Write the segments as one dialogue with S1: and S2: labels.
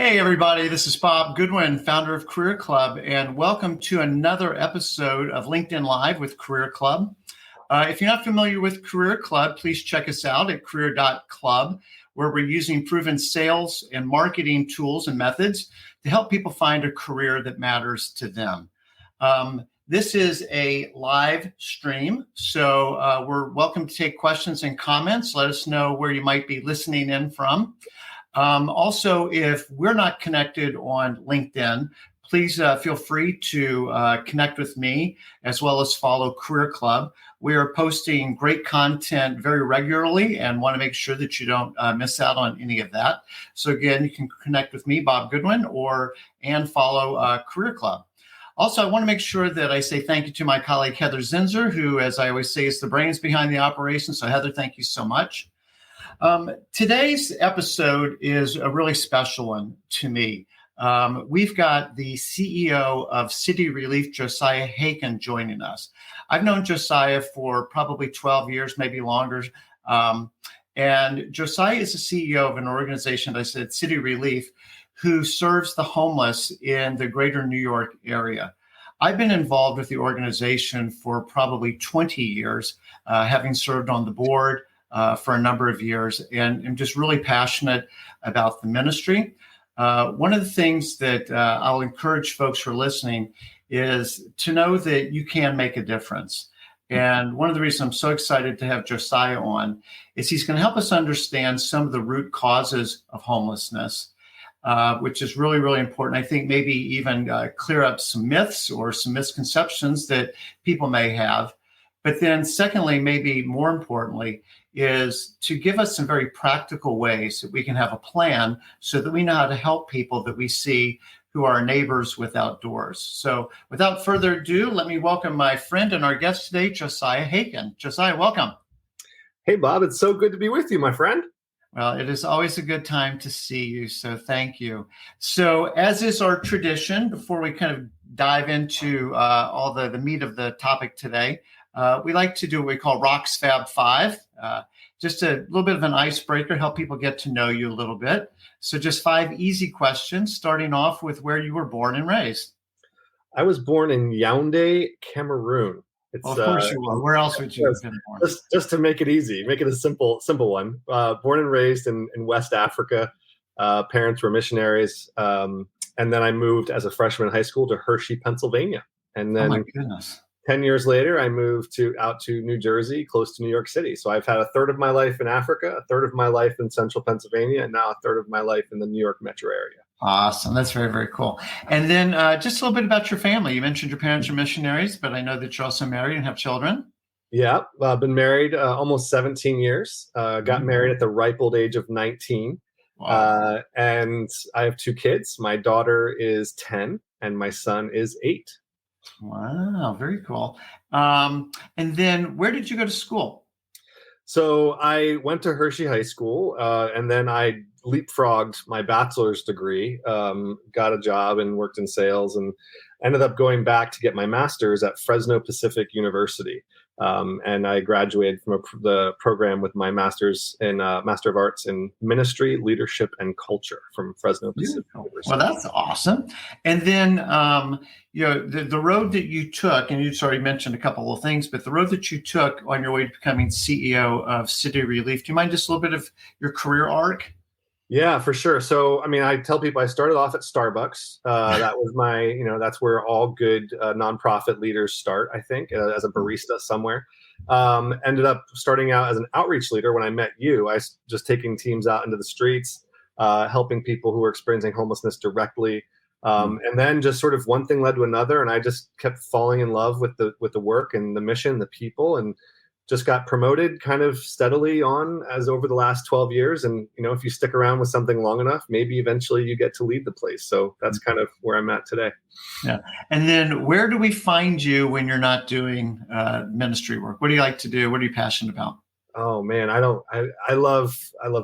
S1: Hey, everybody, this is Bob Goodwin, founder of Career Club, and welcome to another episode of LinkedIn Live with Career Club. If you're not familiar with Career Club, please check us out at Career.club, where we're using proven sales and marketing tools and methods to help people find a career that matters to them. This is a live stream, so we're welcome to take questions and comments. Let us know where you might be listening in from. Also, if we're not connected on LinkedIn, please feel free to connect with me as well as follow Career Club. We are posting great content very regularly and want to make sure that you don't miss out on any of that. So again, you can connect with me, Bob Goodwin, and follow Career Club. Also, I want to make sure that I say thank you to my colleague, Heather Zinzer, who, as I always say, is the brains behind the operation. So Heather, thank you so much. Today's episode is a really special one to me. We've got the CEO of City Relief, Josiah Haken, joining us. I've known Josiah for probably 12 years, maybe longer. And Josiah is the CEO of an organization, I said, City Relief, who serves the homeless in the greater New York area. I've been involved with the organization for probably 20 years, having served on the board for a number of years, and I'm just really passionate about the ministry. One of the things that I'll encourage folks who are listening is to know that you can make a difference. And one of the reasons I'm so excited to have Josiah on is he's going to help us understand some of the root causes of homelessness, which is really, really important. I think maybe even clear up some myths or some misconceptions that people may have. But then secondly, maybe more importantly, is to give us some very practical ways that we can have a plan so that we know how to help people that we see who are neighbors without doors. So without further ado, let me welcome my friend and our guest today, Josiah Haken. Josiah, welcome.
S2: Hey, Bob, it's so good to be with you, my friend.
S1: Well, it is always a good time to see you, so thank you. So as is our tradition, before we kind of dive into all the meat of the topic today, we like to do what we call Rocks Fab 5, just a little bit of an icebreaker, help people get to know you a little bit. So just 5 easy questions, starting off with where you were born and raised.
S2: I was born in Yaoundé, Cameroon.
S1: Well, of course you were. Where else would you have been born?
S2: Just to make it easy, make it a simple one. Born and raised in West Africa. Parents were missionaries. And then I moved as a freshman in high school to Hershey, Pennsylvania. And then,
S1: oh my goodness.
S2: 10 years later, I moved out to New Jersey, close to New York City. So I've had a third of my life in Africa, a third of my life in central Pennsylvania, and now a third of my life in the New York metro area.
S1: Awesome. That's very, very cool. And then just a little bit about your family. You mentioned your parents are missionaries, but I know that you're also married and have children.
S2: Yeah, I've been married almost 17 years. Got married at the ripe old age of 19. Wow. And I have 2 kids. My daughter is 10 and my son is 8.
S1: Wow, very cool. And then where did you go to school?
S2: So I went to Hershey High School, and then I leapfrogged my bachelor's degree, got a job and worked in sales, and ended up going back to get my master's at Fresno Pacific University. And I graduated from the program with my master's in Master of Arts in Ministry, Leadership, and Culture from Fresno Pacific University.
S1: Well, that's awesome. And then, the road that you took, and you just already mentioned a couple of things, but the road that you took on your way to becoming CEO of City Relief, do you mind just a little bit of your career arc?
S2: Yeah, for sure. So, I mean, I tell people I started off at Starbucks. That was my, that's where all good nonprofit leaders start, I think, as a barista somewhere. Ended up starting out as an outreach leader when I met you. I was just taking teams out into the streets, helping people who were experiencing homelessness directly. And then just sort of one thing led to another. And I just kept falling in love with the work and the mission, the people, and just got promoted kind of steadily on as over the last 12 years. And, if you stick around with something long enough, maybe eventually you get to lead the place. So that's kind of where I'm at today.
S1: Yeah. And then where do we find you when you're not doing ministry work? What do you like to do? What are you passionate about?
S2: Oh man, I love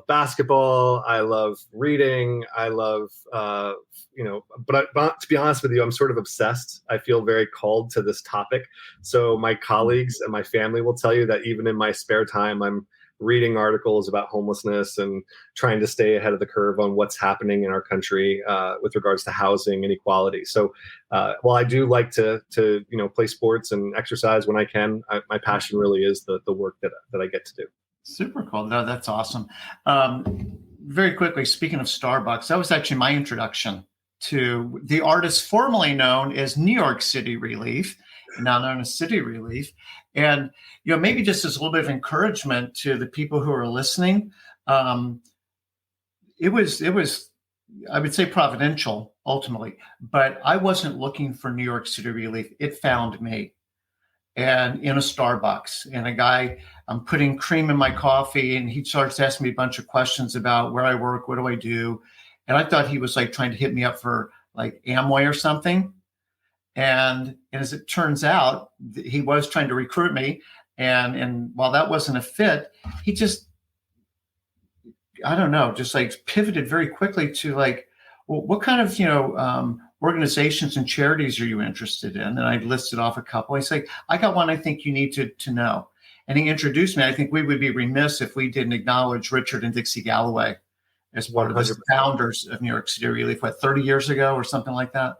S2: basketball. I love reading. I love, but to be honest with you, I'm sort of obsessed. I feel very called to this topic. So my colleagues and my family will tell you that even in my spare time, I'm reading articles about homelessness and trying to stay ahead of the curve on what's happening in our country with regards to housing inequality. So while I do like to play sports and exercise when I can, my passion really is the work that I get to do.
S1: Super cool. No, that's awesome. Very quickly, speaking of Starbucks, that was actually my introduction to the artist formerly known as New York City Relief, now known as City Relief. And, maybe just as a little bit of encouragement to the people who are listening, it was, I would say, providential ultimately, but I wasn't looking for New York City Relief. It found me. And in a Starbucks, and a guy, I'm putting cream in my coffee, and he starts asking me a bunch of questions about where I work, what do I do, and I thought he was like trying to hit me up for like Amway or something, and as it turns out, he was trying to recruit me, and while that wasn't a fit, he just, I don't know, just like pivoted very quickly to like, well, what kind of organizations and charities are you interested in? And I listed off a couple. He's like, I got one I think you need to know. And he introduced me. I think we would be remiss if we didn't acknowledge Richard and Dixie Galloway as one of the founders of New York City Relief, 30 years ago or something like that?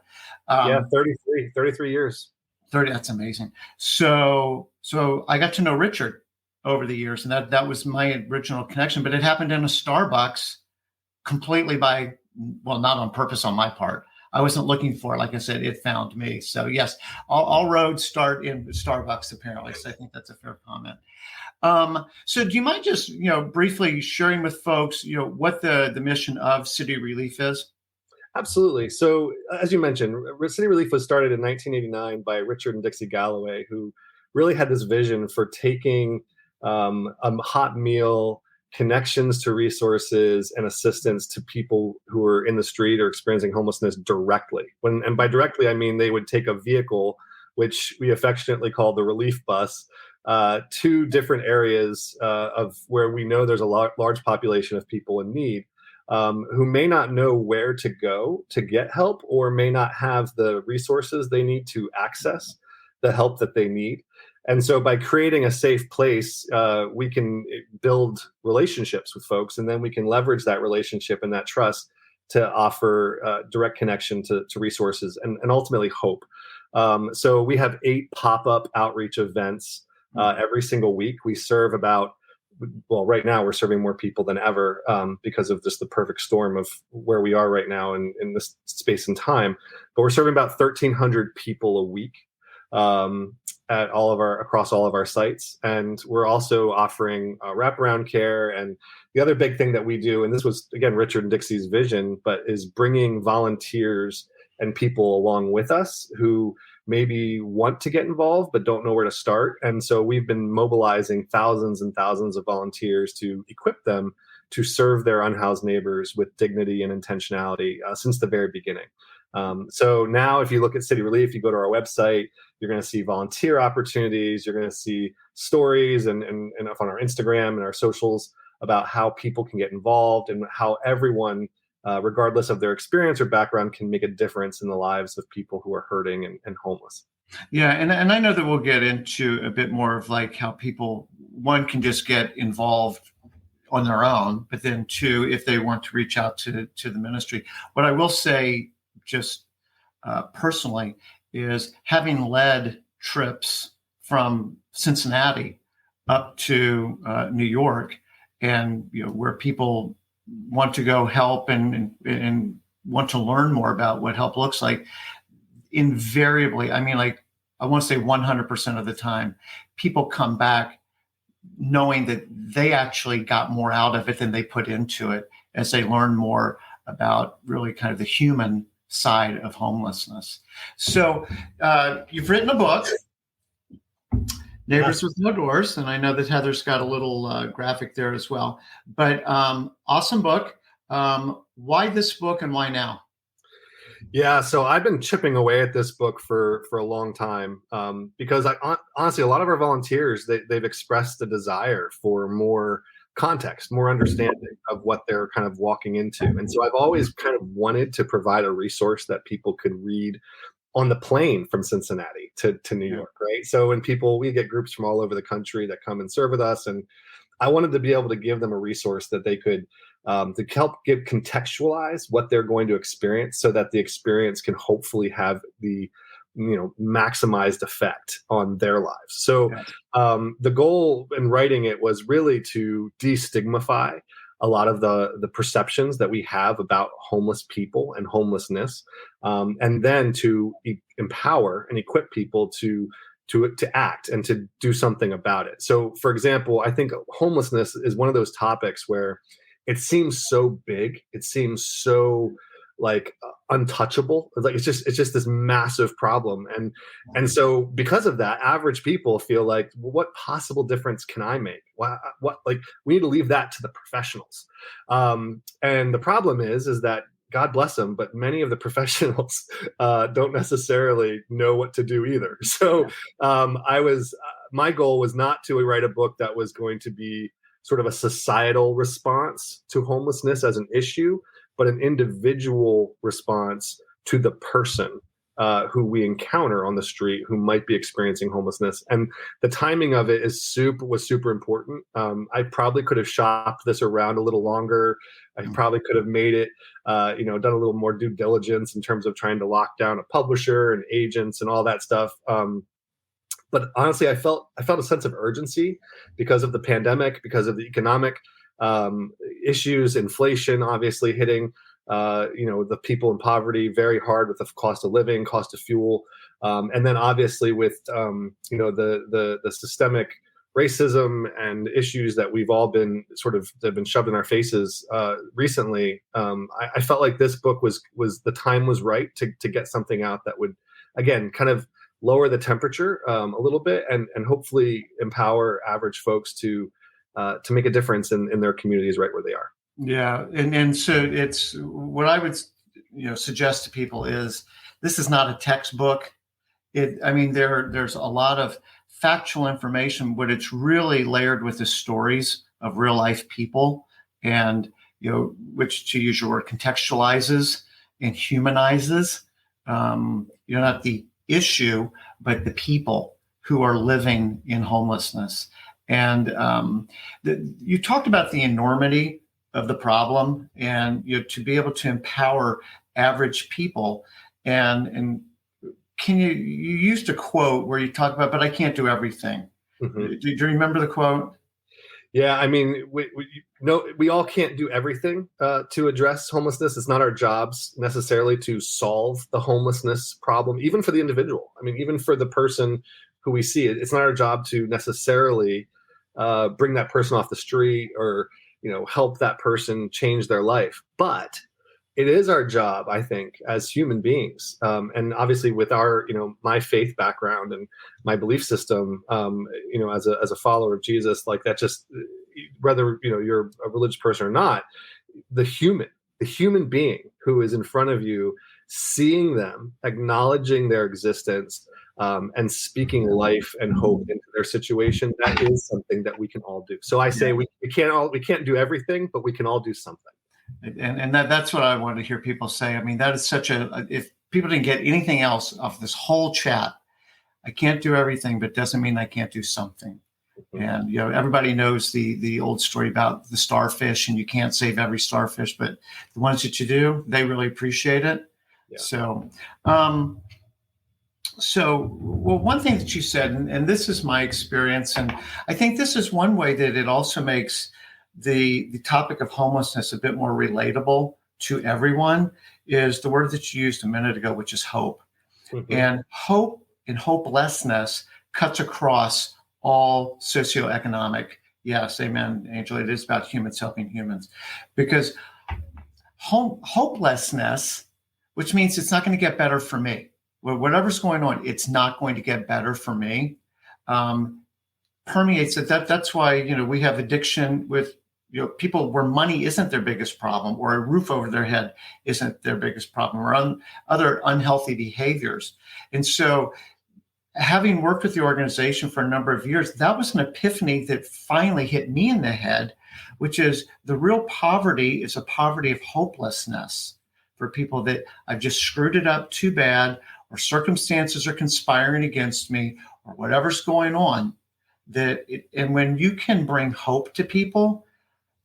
S2: 33 years.
S1: 30, that's amazing. So I got to know Richard over the years, and that was my original connection, but it happened in a Starbucks completely not on purpose on my part. I wasn't looking for it. Like I said, it found me. So yes, all roads start in Starbucks, apparently. So I think that's a fair comment. So do you mind just, briefly sharing with folks, what the mission of City Relief is?
S2: Absolutely. So as you mentioned, City Relief was started in 1989 by Richard and Dixie Galloway, who really had this vision for taking a hot meal, connections to resources, and assistance to people who are in the street or experiencing homelessness directly. And by directly, I mean they would take a vehicle, which we affectionately call the relief bus, to different areas of where we know there's a large population of people in need who may not know where to go to get help, or may not have the resources they need to access the help that they need. And so by creating a safe place, we can build relationships with folks, and then we can leverage that relationship and that trust to offer direct connection to resources and ultimately hope. So we have 8 pop-up outreach events every single week. We serve right now we're serving more people than ever because of just the perfect storm of where we are right now in this space and time. But we're serving about 1,300 people a week. Across all of our sites. And we're also offering wraparound care. And the other big thing that we do, and this was, again, Richard and Dixie's vision, but is bringing volunteers and people along with us who maybe want to get involved, but don't know where to start. And so we've been mobilizing thousands and thousands of volunteers to equip them to serve their unhoused neighbors with dignity and intentionality since the very beginning. So now if you look at City Relief, you go to our website, you're going to see volunteer opportunities, you're going to see stories and up on our Instagram and our socials about how people can get involved and how everyone, regardless of their experience or background, can make a difference in the lives of people who are hurting and homeless.
S1: Yeah, and I know that we'll get into a bit more of like how people, one, can just get involved on their own, but then 2, if they want to reach out to the ministry. What I will say just personally is having led trips from Cincinnati up to New York, and where people want to go help and want to learn more about what help looks like, invariably, I mean, like, I want to say 100% of the time, people come back knowing that they actually got more out of it than they put into it as they learn more about really kind of the human side of homelessness. So you've written a book, Neighbors with No Doors, and I know that Heather's got a little graphic there as well. But awesome book. Why this book and why now?
S2: Yeah, so I've been chipping away at this book for a long time because honestly, a lot of our volunteers, they've expressed the desire for more context, more understanding of what they're kind of walking into. And so I've always kind of wanted to provide a resource that people could read on the plane from Cincinnati to New York, right? So when we get groups from all over the country that come and serve with us, and I wanted to be able to give them a resource that they could to help contextualize what they're going to experience, so that the experience can hopefully have the maximized effect on their lives. So the goal in writing it was really to destigmatize a lot of the perceptions that we have about homeless people and homelessness, and then to empower and equip people to act and to do something about it. So, for example, I think homelessness is one of those topics where it seems so big, it seems so like untouchable. Like it's just this massive problem, and so because of that, average people feel like, well, what possible difference can I make? What like we need to leave that to the professionals. And the problem is that, God bless them, but many of the professionals don't necessarily know what to do either. So my goal was not to write a book that was going to be sort of a societal response to homelessness as an issue, but an individual response to the person who we encounter on the street who might be experiencing homelessness. And the timing of it was super important. I probably could have shopped this around a little longer. I probably could have made it, done a little more due diligence in terms of trying to lock down a publisher and agents and all that stuff. But honestly, I felt a sense of urgency because of the pandemic, because of the economic issues, inflation obviously hitting the people in poverty very hard with the cost of living, cost of fuel, and then obviously with the systemic racism and issues that we've all been that have been shoved in our faces recently. I felt like this book was the time was right to get something out that would, again, kind of lower the temperature a little bit and hopefully empower average folks to make a difference in their communities right where they are.
S1: Yeah. And so it's what I would, suggest to people is this is not a textbook. There's a lot of factual information, but it's really layered with the stories of real life people and, which, to use your word, contextualizes and humanizes, not the issue, but the people who are living in homelessness. And you talked about the enormity of the problem, and to be able to empower average people. And can you used a quote where you talk about, but I can't do everything. Mm-hmm. Do you remember the quote?
S2: Yeah, I mean, we all can't do everything to address homelessness. It's not our jobs necessarily to solve the homelessness problem, even for the individual. I mean, even for the person who we see, it's not our job to necessarily bring that person off the street or help that person change their life. But it is our job, I think, as human beings, and obviously with our, my faith background and my belief system, as a follower of Jesus, like that, just whether you're a religious person or not, the human being who is in front of you, seeing them, acknowledging their existence, and speaking life and hope into their situation, that is something that we can all do. So I say we can't do everything, but we can all do something.
S1: And that's what I want to hear people say. I mean, that is if people didn't get anything else off this whole chat, I can't do everything, but doesn't mean I can't do something. Mm-hmm. And, everybody knows the old story about the starfish, and you can't save every starfish, but the ones that you do, they really appreciate it. Yeah. So, one thing that you said, and this is my experience, and I think this is one way that it also makes the topic of homelessness a bit more relatable to everyone, is the word that you used a minute ago, which is hope. Mm-hmm. And hope and hopelessness cuts across all socioeconomic. Yes, amen, Angela. It is about humans helping humans, because hopelessness, which means it's not going to get better for me. Whatever's going on, it's not going to get better for me. Permeates it. That's why we have addiction with people where money isn't their biggest problem, or a roof over their head isn't their biggest problem, or other unhealthy behaviors. And so, having worked with the organization for a number of years, that was an epiphany that finally hit me in the head, which is the real poverty is a poverty of hopelessness for people that I've just screwed it up too bad, or circumstances are conspiring against me, or whatever's going on. And when you can bring hope to people,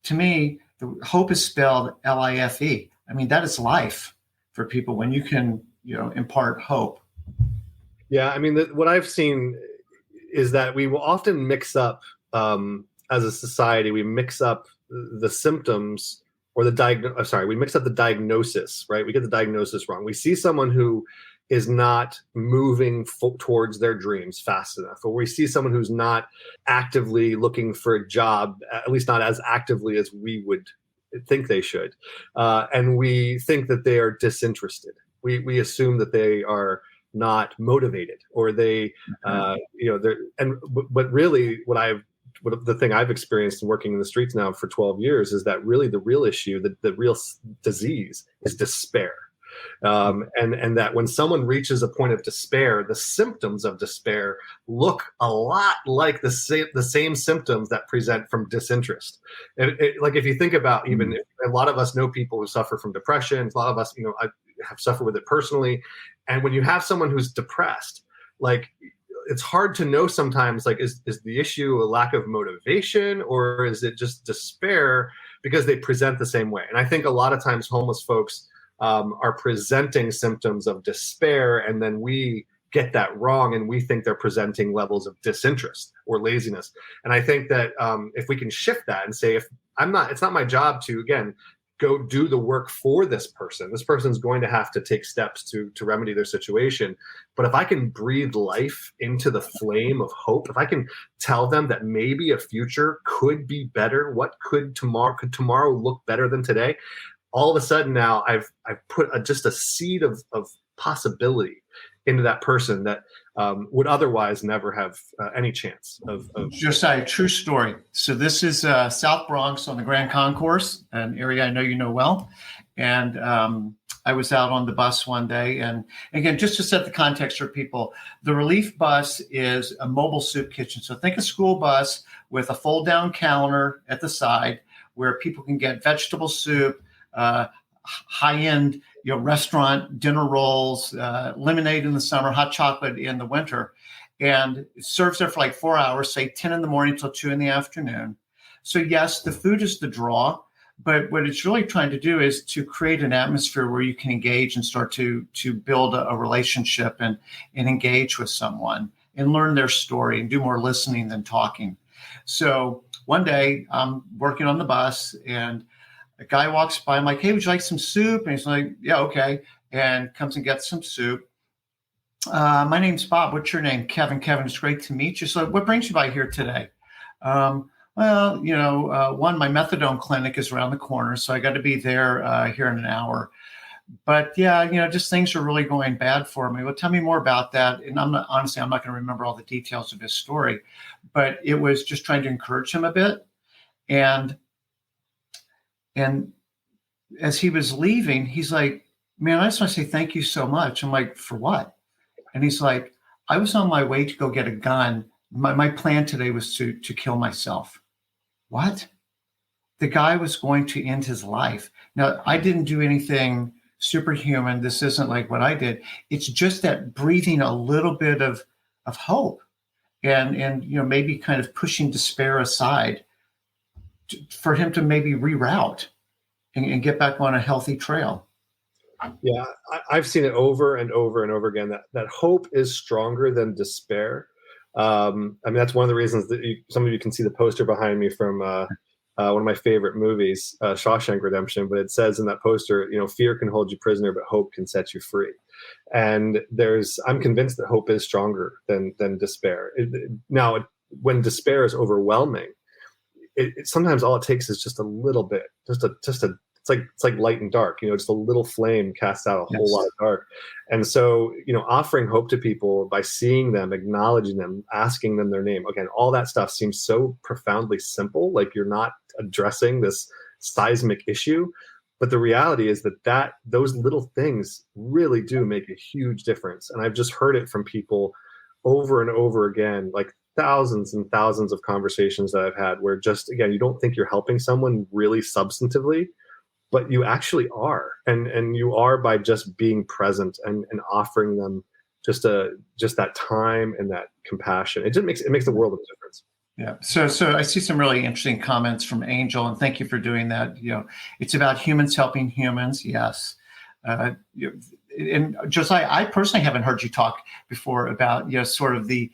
S1: to me, the hope is spelled Life. I mean, that is life for people when you can, impart hope.
S2: Yeah, I mean, what I've seen is that we will often mix up, as a society, we mix up the symptoms or we mix up the diagnosis, right? We get the diagnosis wrong. We see someone who is not moving towards their dreams fast enough, or we see someone who's not actively looking for a job, at least not as actively as we would think they should. And we think that they are disinterested. We assume that they are not motivated, or they, but really the thing I've experienced in working in the streets now for 12 years is that really the real issue, the real disease is despair. And that when someone reaches a point of despair, the symptoms of despair look a lot like the same symptoms that present from disinterest. Like if you think about, even if a lot of us know people who suffer from depression, a lot of us, I have suffered with it personally. And when you have someone who's depressed, like, it's hard to know sometimes, like, is the issue a lack of motivation, or is it just despair, because they present the same way? And I think a lot of times homeless folks are presenting symptoms of despair, and then we get that wrong, and we think they're presenting levels of disinterest or laziness. And I think that if we can shift that and say, it's not my job to, again, go do the work for this person. This person's going to have to take steps to remedy their situation. But if I can breathe life into the flame of hope, if I can tell them that maybe a future could be better, could tomorrow look better than today? All of a sudden now I've put just a seed of possibility into that person that would otherwise never have any chance of.
S1: Josiah, true story. So this is South Bronx on the Grand Concourse, an area I know you know well. And I was out on the bus one day. And again, just to set the context for people, the relief bus is a mobile soup kitchen. So think a school bus with a fold down counter at the side where people can get vegetable soup, high-end restaurant dinner rolls, lemonade in the summer, hot chocolate in the winter. And it serves there for like 4 hours, say 10 in the morning till 2 in the afternoon. So yes, the food is the draw, but what it's really trying to do is to create an atmosphere where you can engage and start to build a relationship and engage with someone and learn their story and do more listening than talking. So one day I'm working on the bus and a guy walks by. I'm like, hey, would you like some soup? And he's like, yeah, okay. And comes and gets some soup. My name's Bob. What's your name? Kevin. Kevin, it's great to meet you. So what brings you by here today? One, my methadone clinic is around the corner, so I got to be there here in an hour. But yeah, just things are really going bad for me. Well, tell me more about that. And I'm not going to remember all the details of his story, but it was just trying to encourage him a bit. And as he was leaving, he's like, man, I just want to say thank you so much. I'm like, for what? And he's like, I was on my way to go get a gun. My plan today was to kill myself. What? The guy was going to end his life. Now, I didn't do anything superhuman. This isn't like what I did. It's just that breathing a little bit of hope and maybe kind of pushing despair aside for him to maybe reroute and get back on a healthy trail.
S2: Yeah, I've seen it over and over and over again that hope is stronger than despair. That's one of the reasons that some of you can see the poster behind me from one of my favorite movies, Shawshank Redemption. But it says in that poster, fear can hold you prisoner, but hope can set you free. And I'm convinced that hope is stronger than despair. Now, when despair is overwhelming, sometimes all it takes is just a little bit, it's like light and dark, just a little flame casts out a whole lot of dark. And so, offering hope to people by seeing them, acknowledging them, asking them their name, again, all that stuff seems so profoundly simple, like you're not addressing this seismic issue. But the reality is that those little things really do make a huge difference. And I've just heard it from people over and over again, like thousands and thousands of conversations that I've had where just, again, you don't think you're helping someone really substantively, but you actually are. And you are by just being present and offering them just that time and that compassion. It makes the world of a difference.
S1: Yeah. So I see some really interesting comments from Angel, and thank you for doing that. It's about humans helping humans. Yes. And Josiah, I personally haven't heard you talk before about, sort of the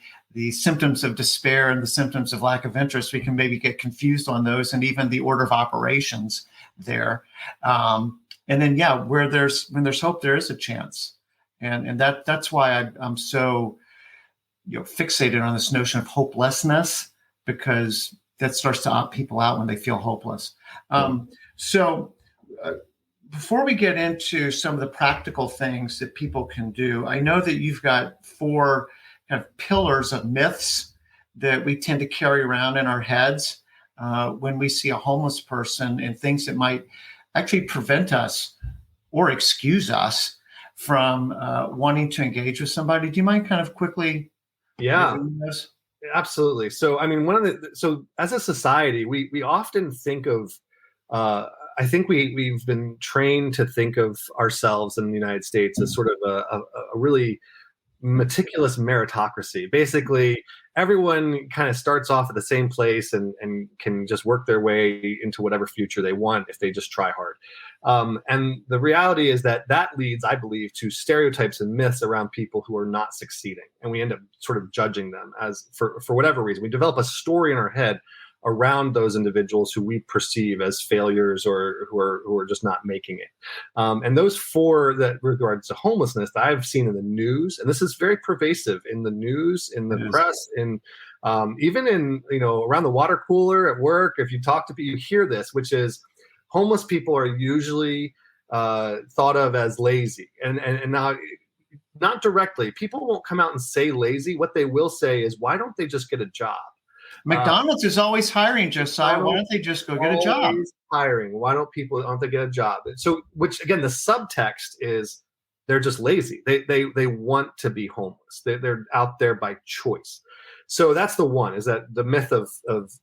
S1: symptoms of despair and the symptoms of lack of interest. We can maybe get confused on those, and even the order of operations there. And then, when there's hope, there is a chance. And that's why I'm so, fixated on this notion of hopelessness, because that starts to opt people out when they feel hopeless. So before we get into some of the practical things that people can do, I know that you've got 4 kind of pillars of myths that we tend to carry around in our heads when we see a homeless person, and things that might actually prevent us or excuse us from wanting to engage with somebody. Do you mind kind of quickly reviewing this?
S2: Absolutely. So, I mean, so as a society, we often think of, I think we've been trained to think of ourselves in the United States as sort of a really meticulous meritocracy. Basically, everyone kind of starts off at the same place and can just work their way into whatever future they want if they just try hard. And the reality is that leads, I believe, to stereotypes and myths around people who are not succeeding. And we end up sort of judging them as for whatever reason. We develop a story in our head around those individuals who we perceive as failures or who are just not making it. And those 4 that regards to homelessness that I've seen in the news, and this is very pervasive in the news, in the press, in even in, around the water cooler at work. If you talk to people, you hear this, which is homeless people are usually thought of as lazy. And now, not directly, people won't come out and say lazy. What they will say is, why don't they just get a job?
S1: McDonald's is always hiring, Josiah. Why don't they just go get a job?
S2: Hiring. Why don't they get a job? So, which again, the subtext is they're just lazy. They want to be homeless. They're out there by choice. So that's the one, is that the myth of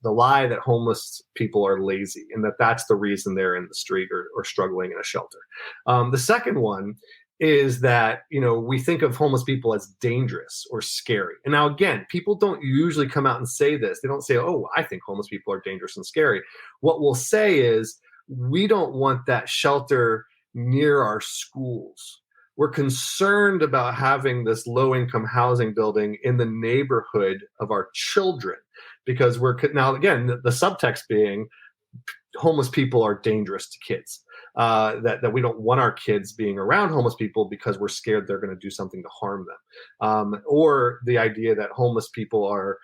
S2: the lie that homeless people are lazy, and that's the reason they're in the street or struggling in a shelter. The second one is that, we think of homeless people as dangerous or scary. And now, again, people don't usually come out and say this. They don't say, oh, I think homeless people are dangerous and scary. What we'll say is, we don't want that shelter near our schools. We're concerned about having this low-income housing building in the neighborhood of our children, because now, again, the subtext being homeless people are dangerous to kids. That we don't want our kids being around homeless people because we're scared they're going to do something to harm them, or the idea that homeless people are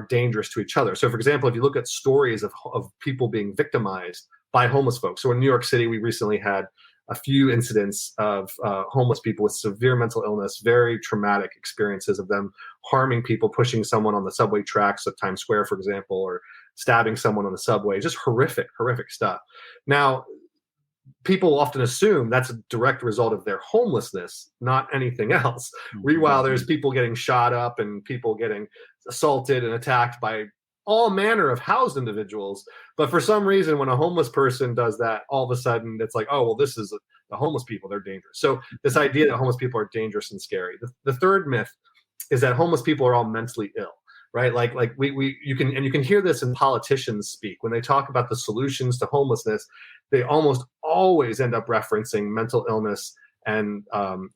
S2: dangerous to each other. So, for example, if you look at stories of people being victimized by homeless folks, so in New York City, we recently had a few incidents of homeless people with severe mental illness, very traumatic experiences of them harming people, pushing someone on the subway tracks of Times Square, for example, or stabbing someone on the subway. Just horrific stuff. Now, people often assume that's a direct result of their homelessness, not anything else. Meanwhile, there's people getting shot up and people getting assaulted and attacked by all manner of housed individuals. But for some reason, when a homeless person does that, all of a sudden it's like, oh, well, this is the homeless people, they're dangerous. So this idea that homeless people are dangerous and scary. The third myth is that homeless people are all mentally ill. Right, you can hear this in politicians speak when they talk about the solutions to homelessness. They almost always end up referencing mental illness and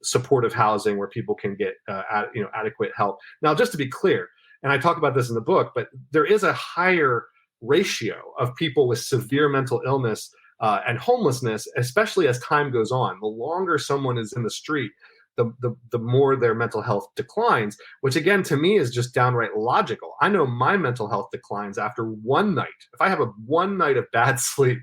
S2: supportive housing where people can get adequate help. Now, just to be clear, and I talk about this in the book, but there is a higher ratio of people with severe mental illness and homelessness, especially as time goes on. The longer someone is in the street, the more their mental health declines, which again, to me, is just downright logical. I know my mental health declines after one night. If I have one night of bad sleep,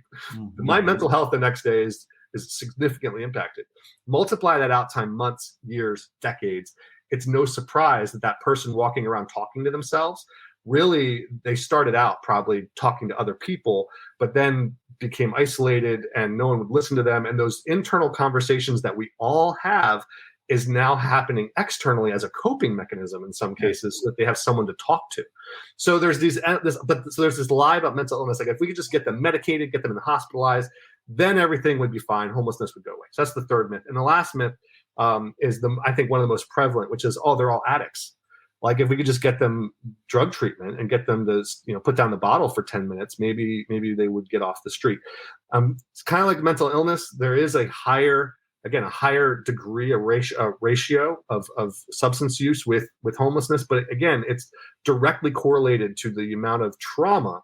S2: my mental health the next day is significantly impacted. Multiply that out time months, years, decades. It's no surprise that person walking around talking to themselves, really, they started out probably talking to other people, but then became isolated and no one would listen to them. And those internal conversations that we all have is now happening externally as a coping mechanism in some cases, so that they have someone to talk to. So there's this lie about mental illness. Like, if we could just get them medicated, get them hospitalized, then everything would be fine. Homelessness would go away. So that's the third myth. And the last myth is I think one of the most prevalent, which is, oh, they're all addicts. Like if we could just get them drug treatment and get them to, put down the bottle for 10 minutes, maybe they would get off the street. It's kind of like mental illness. There is a higher degree, a ratio of substance use with homelessness. But again, it's directly correlated to the amount of trauma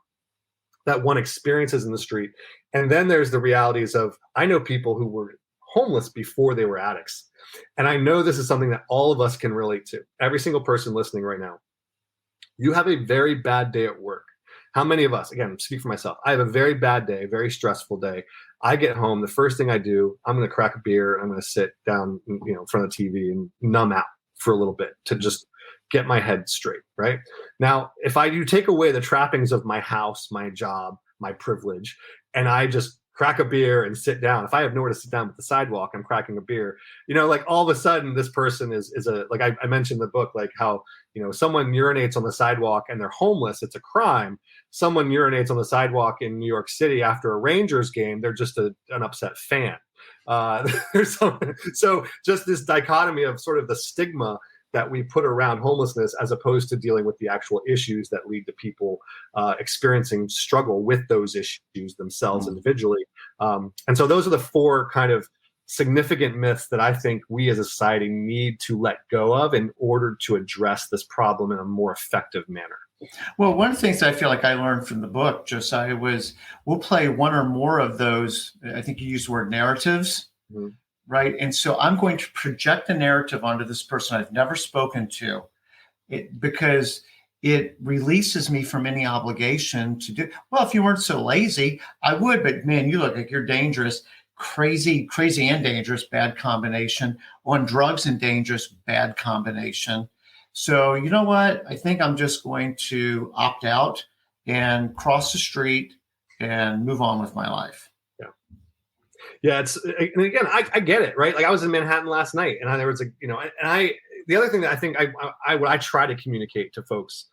S2: that one experiences in the street. And then there's the realities of, I know people who were homeless before they were addicts. And I know this is something that all of us can relate to. Every single person listening right now. You have a very bad day at work. How many of us, again, speak for myself, I have a very bad day, very stressful day. I get home, the first thing I do, I'm going to crack a beer, I'm going to sit down, in front of the TV and numb out for a little bit to just get my head straight, right? Now, if you take away the trappings of my house, my job, my privilege, and I just crack a beer and sit down. If I have nowhere to sit down but the sidewalk, I'm cracking a beer. Like all of a sudden this person is like I mentioned in the book, like how, someone urinates on the sidewalk and they're homeless, it's a crime. Someone urinates on the sidewalk in New York City after a Rangers game, they're just an upset fan. So just this dichotomy of sort of the stigma that we put around homelessness as opposed to dealing with the actual issues that lead to people experiencing struggle with those issues themselves individually. And so those are the four kind of significant myths that I think we as a society need to let go of in order to address this problem in a more effective manner.
S1: Well, one of the things I feel like I learned from the book, Josiah, was we'll play one or more of those, I think you used the word narratives, right? And so I'm going to project a narrative onto this person I've never spoken to, because it releases me from any obligation to do. Well, if you weren't so lazy, I would, but man, you look like you're dangerous, crazy and dangerous, bad combination. On drugs and dangerous, bad combination. So you know what? I think I'm just going to opt out and cross the street and move on with my life.
S2: Yeah, and again, I get it, right? Like I was in Manhattan last night, and there was the other thing that I think what I try to communicate to folks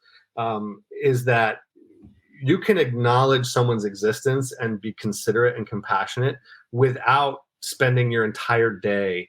S2: is that you can acknowledge someone's existence and be considerate and compassionate without spending your entire day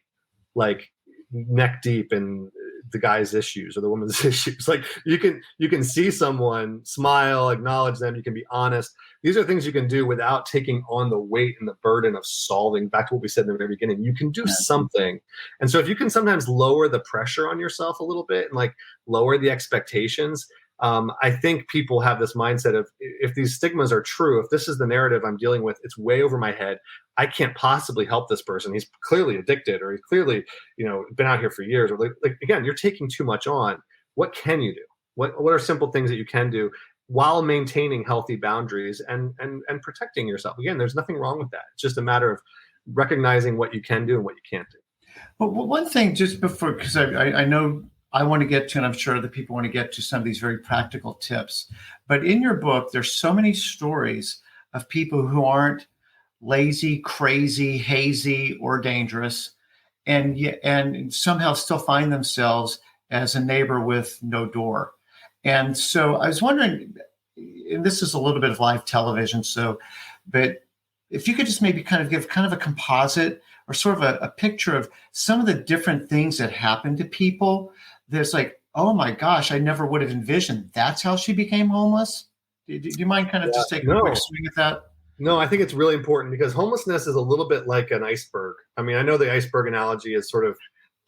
S2: like neck deep in the guy's issues or the woman's issues. Like you can see someone, smile, acknowledge them, you can be honest. These are things you can do without taking on the weight and the burden of solving. Back to what we said in the very beginning, you can do something. And so if you can sometimes lower the pressure on yourself a little bit and like lower the expectations, I think people have this mindset of, if these stigmas are true, if this is the narrative I'm dealing with, it's way over my head. I can't possibly help this person. He's clearly addicted, or he's clearly, been out here for years. Or like again, you're taking too much on. What can you do? What are simple things that you can do while maintaining healthy boundaries and protecting yourself? Again, there's nothing wrong with that. It's just a matter of recognizing what you can do and what you can't do.
S1: But one thing, just before, because I know I want to get to, and I'm sure that people want to get to some of these very practical tips. But in your book, there's so many stories of people who aren't lazy, crazy, hazy, or dangerous, and somehow still find themselves as a neighbor with no door. And so I was wondering, and this is a little bit of live television, but if you could just maybe kind of give kind of a composite or sort of a picture of some of the different things that happen to people. There's like, oh my gosh, I never would have envisioned that's how she became homeless. Do you mind kind of just taking a quick swing at that?
S2: No, I think it's really important because homelessness is a little bit like an iceberg. I mean, I know the iceberg analogy is sort of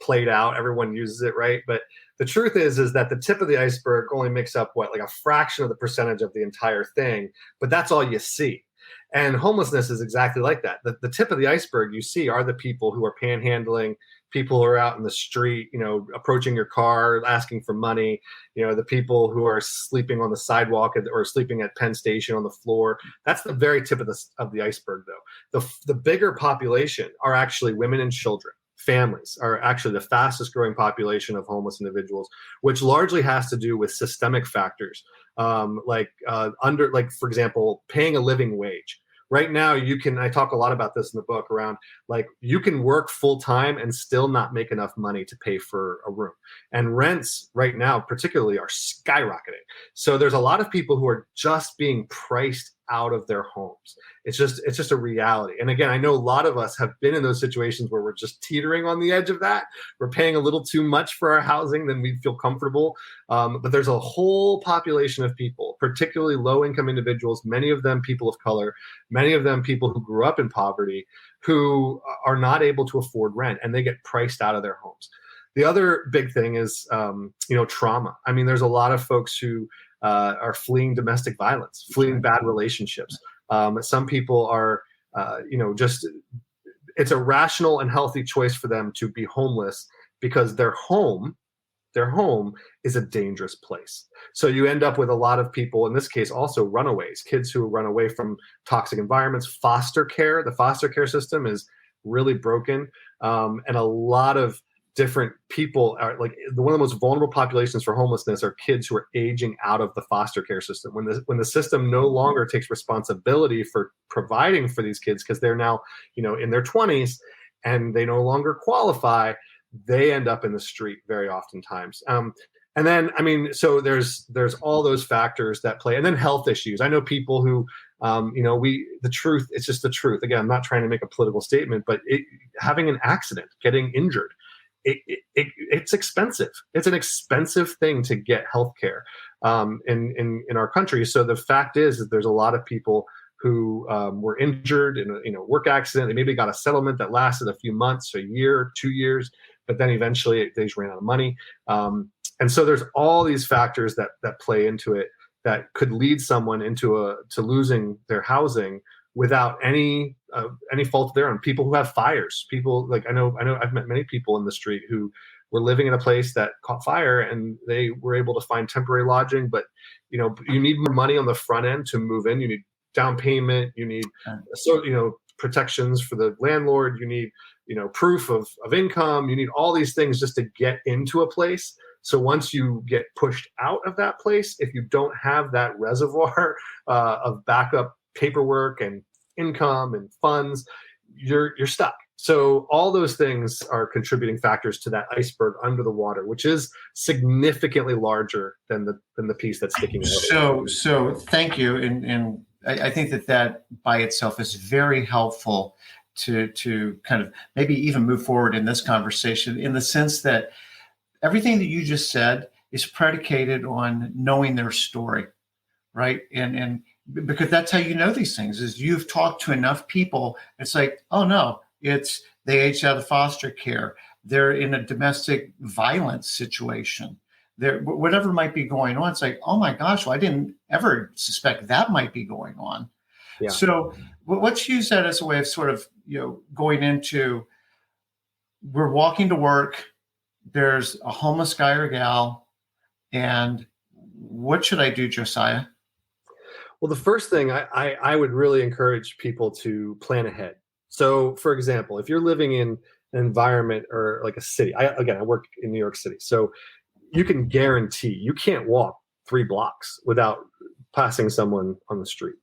S2: played out. Everyone uses it, right? But the truth is that the tip of the iceberg only makes up like a fraction of the percentage of the entire thing, but that's all you see. And homelessness is exactly like that. The tip of the iceberg you see are the people who are panhandling, people who are out in the street, approaching your car, asking for money, the people who are sleeping on the sidewalk or sleeping at Penn Station on the floor. That's the very tip of the iceberg, though. The bigger population are actually women and children. Families are actually the fastest growing population of homeless individuals, which largely has to do with systemic factors, for example, paying a living wage. Right now, I talk a lot about this in the book around like you can work full time and still not make enough money to pay for a room. And rents right now, particularly, are skyrocketing. So there's a lot of people who are just being priced out of their homes. It's just a reality. And again, I know a lot of us have been in those situations where we're just teetering on the edge of that. We're paying a little too much for our housing than we feel comfortable. But there's a whole population of people, particularly low-income individuals, many of them people of color, many of them people who grew up in poverty, who are not able to afford rent, and they get priced out of their homes. The other big thing is, trauma. I mean, there's a lot of folks who are fleeing domestic violence, fleeing bad relationships. Some people are, it's a rational and healthy choice for them to be homeless because their home is a dangerous place. So you end up with a lot of people, in this case, also runaways, kids who run away from toxic environments. Foster care, the foster care system is really broken. And a lot of different people are like, one of the most vulnerable populations for homelessness are kids who are aging out of the foster care system. When the system no longer takes responsibility for providing for these kids, because they're now, in their 20s and they no longer qualify, they end up in the street very oftentimes. And then, so there's all those factors that play, and then health issues. I know people who, the truth, it's just the truth. Again, I'm not trying to make a political statement, but having an accident, getting injured, it's expensive. It's an expensive thing to get healthcare in our country. So the fact is that there's a lot of people who were injured in a work accident. They maybe got a settlement that lasted a few months, a year, 2 years, but then eventually they just ran out of money. And so there's all these factors that play into it that could lead someone to losing their housing without any fault of their own. People who have fires, people like I know I've met many people in the street who were living in a place that caught fire and they were able to find temporary lodging, but you need more money on the front end to move in. You need down payment, you need protections for the landlord, you need proof of income, you need all these things just to get into a place. So once you get pushed out of that place, if you don't have that reservoir of backup paperwork and income and funds, you're stuck. So all those things are contributing factors to that iceberg under the water, which is significantly larger than the piece that's sticking out.
S1: So thank you, and I think that by itself is very helpful to kind of maybe even move forward in this conversation, in the sense that everything that you just said is predicated on knowing their story, right? And because that's how you know these things, is you've talked to enough people. It's like, oh no, it's they aged out of foster care. They're in a domestic violence situation. There, whatever might be going on. It's like, oh my gosh, well, I didn't ever suspect that might be going on. Yeah. So let's use that as a way of sort of, going into, we're walking to work. There's a homeless guy or gal. And what should I do, Josiah?
S2: Well, the first thing I would really encourage people to plan ahead. So, for example, if you're living in an environment or like a city, I work in New York City, so you can guarantee you can't walk 3 blocks without passing someone on the street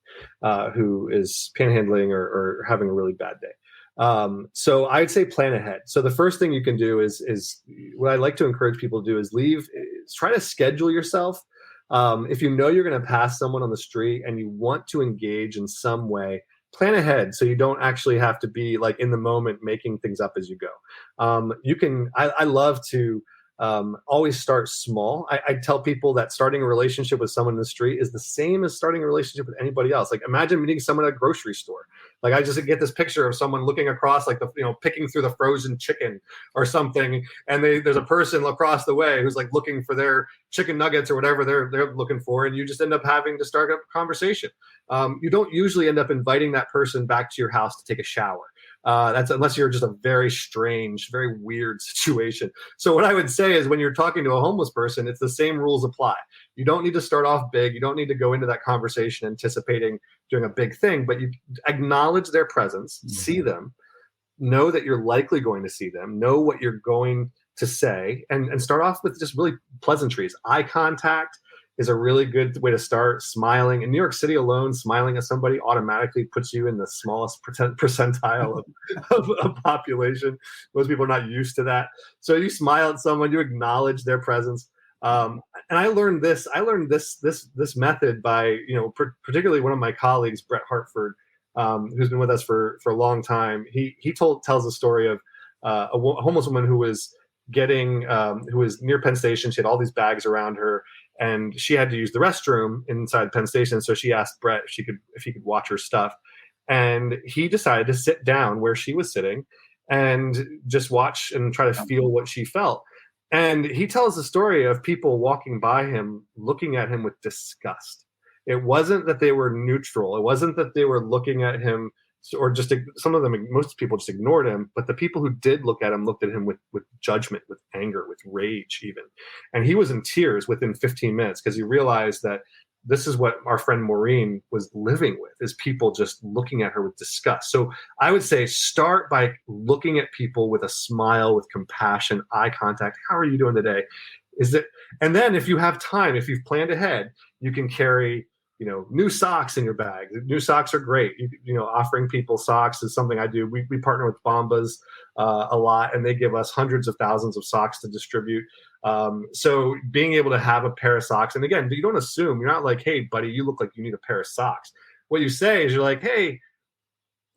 S2: who is panhandling or having a really bad day. So I'd say plan ahead. So the first thing you can do is what I like to encourage people to do is try to schedule yourself. If you know you're going to pass someone on the street and you want to engage in some way, plan ahead so you don't actually have to be like in the moment making things up as you go. I love to always start small. I tell people that starting a relationship with someone in the street is the same as starting a relationship with anybody else. Like imagine meeting someone at a grocery store. Like I just get this picture of someone looking across, like picking through the frozen chicken or something, and there's a person across the way who's like looking for their chicken nuggets or whatever they're looking for, and you just end up having to start a conversation. You don't usually end up inviting that person back to your house to take a shower. That's unless you're just a very strange, very weird situation. So what I would say is when you're talking to a homeless person, it's the same rules apply. You don't need to start off big. You don't need to go into that conversation anticipating doing a big thing, but you acknowledge their presence, see them, know that you're likely going to see them, know what you're going to say, and start off with just really pleasantries. Eye contact is a really good way to start. Smiling in New York City alone, smiling at somebody automatically puts you in the smallest percentile of population. Most people are not used to that. So you smile at someone, you acknowledge their presence. And I learned this method by, particularly one of my colleagues, Brett Hartford, who's been with us for a long time. He tells a story of a homeless woman who was who was near Penn Station. She had all these bags around her, and she had to use the restroom inside Penn Station. So she asked Brett if he could watch her stuff, and he decided to sit down where she was sitting and just watch and try to feel what she felt. And he tells the story of people walking by him, looking at him with disgust. It wasn't that they were neutral. It wasn't that they were looking at him, or just some of them, most people just ignored him. But the people who did look at him looked at him with judgment, with anger, with rage even. And he was in tears within 15 minutes because he realized that this is what our friend Maureen was living with, is people just looking at her with disgust. So I would say start by looking at people with a smile, with compassion, eye contact. How are you doing today? And then if you have time, if you've planned ahead, you can carry, new socks in your bag. New socks are great. Offering people socks is something I do. We partner with Bombas a lot, and they give us hundreds of thousands of socks to distribute. So being able to have a pair of socks, and again, you don't assume, you're not like, hey, buddy, you look like you need a pair of socks. What you say is you're like, hey,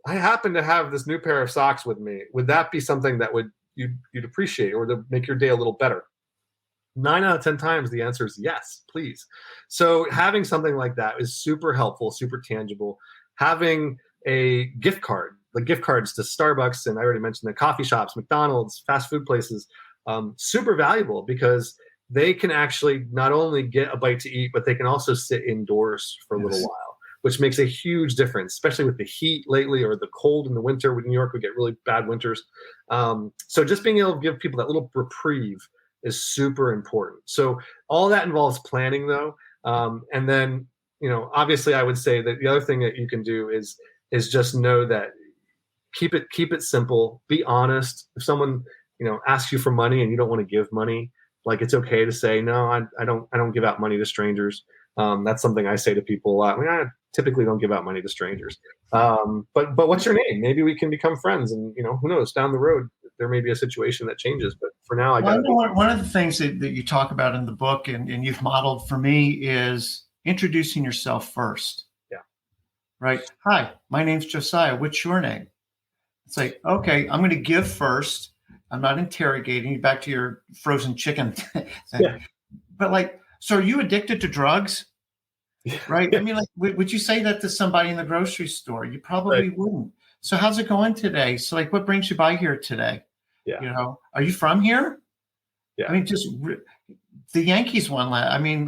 S2: I happen to have this new pair of socks with me. Would that be something that you'd appreciate, or to make your day a little better? 9 out of 10 times the answer is yes, please. So having something like that is super helpful, super tangible. Having a gift card, like gift cards to Starbucks, and I already mentioned the coffee shops, McDonald's, fast food places, super valuable, because they can actually not only get a bite to eat, but they can also sit indoors for a little while, which makes a huge difference, especially with the heat lately, or the cold in the winter. With New York, we get really bad winters. So just being able to give people that little reprieve is super important. So all that involves planning, though. And then, obviously I would say that the other thing that you can do is just know that keep it simple, be honest. If someone, asks you for money and you don't want to give money, like, it's okay to say, no, I don't give out money to strangers. That's something I say to people a lot. I mean, I typically don't give out money to strangers. But what's your name? Maybe we can become friends, and, who knows, down the road, there may be a situation that changes, but for now,
S1: one of the things that you talk about in the book, and you've modeled for me, is introducing yourself first.
S2: Yeah.
S1: Right. Hi, my name's Josiah. What's your name? It's like, okay, I'm going to give first. I'm not interrogating you, back to your frozen chicken thing. Yeah. But so are you addicted to drugs? Right. I mean, would you say that to somebody in the grocery store? You probably wouldn't. So how's it going today? So what brings you by here today?
S2: Yeah.
S1: Are you from here?
S2: Yeah.
S1: I mean, just the Yankees won last. I mean,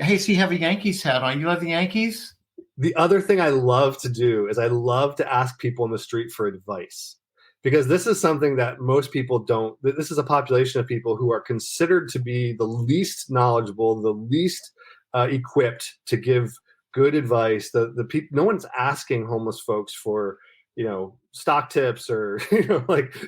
S1: hey, so you have a Yankees hat on. You love the Yankees?
S2: The other thing I love to do is I love to ask people in the street for advice, because this is something that most people don't. This is a population of people who are considered to be the least knowledgeable, the least equipped to give good advice. The people, no one's asking homeless folks for, stock tips or,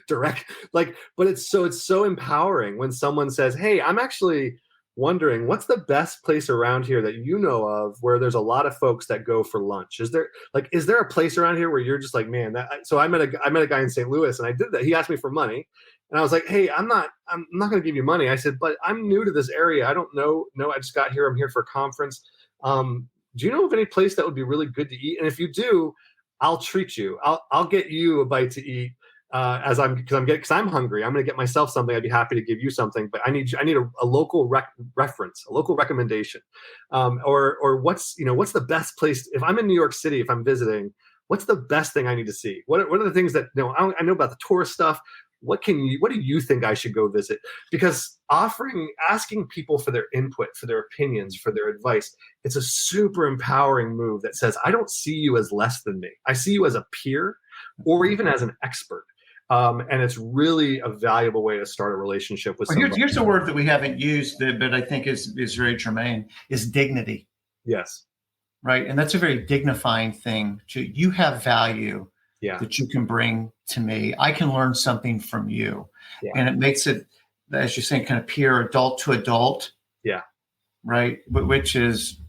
S2: direct, but it's so empowering when someone says, hey, I'm actually wondering what's the best place around here that you know of where there's a lot of folks that go for lunch. Is there a place around here where you're just like, man, so I met a guy in St. Louis, and I did that. He asked me for money, and I was like, hey, I'm not going to give you money. I said, but I'm new to this area. I don't know. No, I just got here. I'm here for a conference. Do you know of any place that would be really good to eat? And if you do, I'll treat you. I'll get you a bite to eat. Because I'm hungry. I'm going to get myself something. I'd be happy to give you something, but I need a local reference, a local recommendation, or what's the best place if I'm in New York City, if I'm visiting, what's the best thing I need to see? What are the things that I know about the tourist stuff? What do you think I should go visit? Because asking people for their input, for their opinions, for their advice, it's a super empowering move that says, I don't see you as less than me. I see you as a peer, or even as an expert. And it's really a valuable way to start a relationship with somebody.
S1: Here's a word that we haven't used, but I think is very germane, is dignity.
S2: Yes.
S1: Right. And that's a very dignifying thing. You have value that you can bring to me. I can learn something from you. Yeah. And it makes it, as you're saying, kind of peer, adult to adult.
S2: Yeah.
S1: Right. But which is,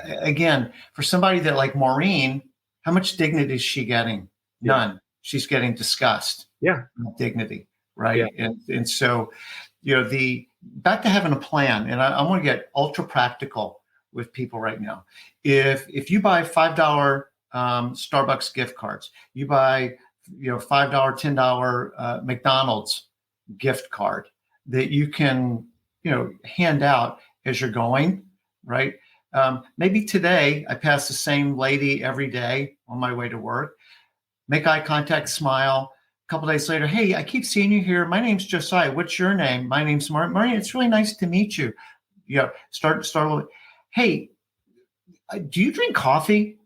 S1: again, for somebody that like Maureen, how much dignity is she getting? None. She's getting disgust.
S2: Yeah.
S1: Dignity. Right. Yeah. And so, the back to having a plan, and I want to get ultra practical with people right now. If you buy $5 Starbucks gift cards, you buy $5, $10 McDonald's gift card that you can hand out as you're going, right? Maybe today I pass the same lady every day on my way to work, make eye contact, smile. A couple days later, hey, I keep seeing you here. My name's Josiah. What's your name? My name's Marty. It's really nice to meet you. Start with, hey, do you drink coffee?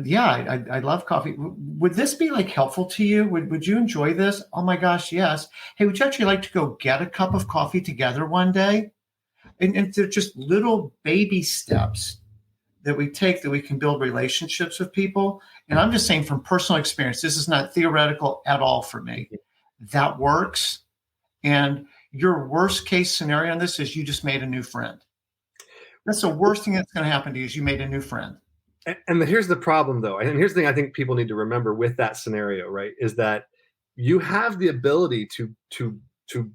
S1: Yeah, I love coffee. Would this be like helpful to you? Would you enjoy this? Oh my gosh, yes. Hey, would you actually like to go get a cup of coffee together one day? And they're just little baby steps that we take that we can build relationships with people. And I'm just saying from personal experience, this is not theoretical at all for me. That works. And your worst case scenario on this is you just made a new friend. That's the worst thing that's going to happen to you is you made a new friend.
S2: And here's the problem, though. And here's the thing I think people need to remember with that scenario, right, is that you have the ability to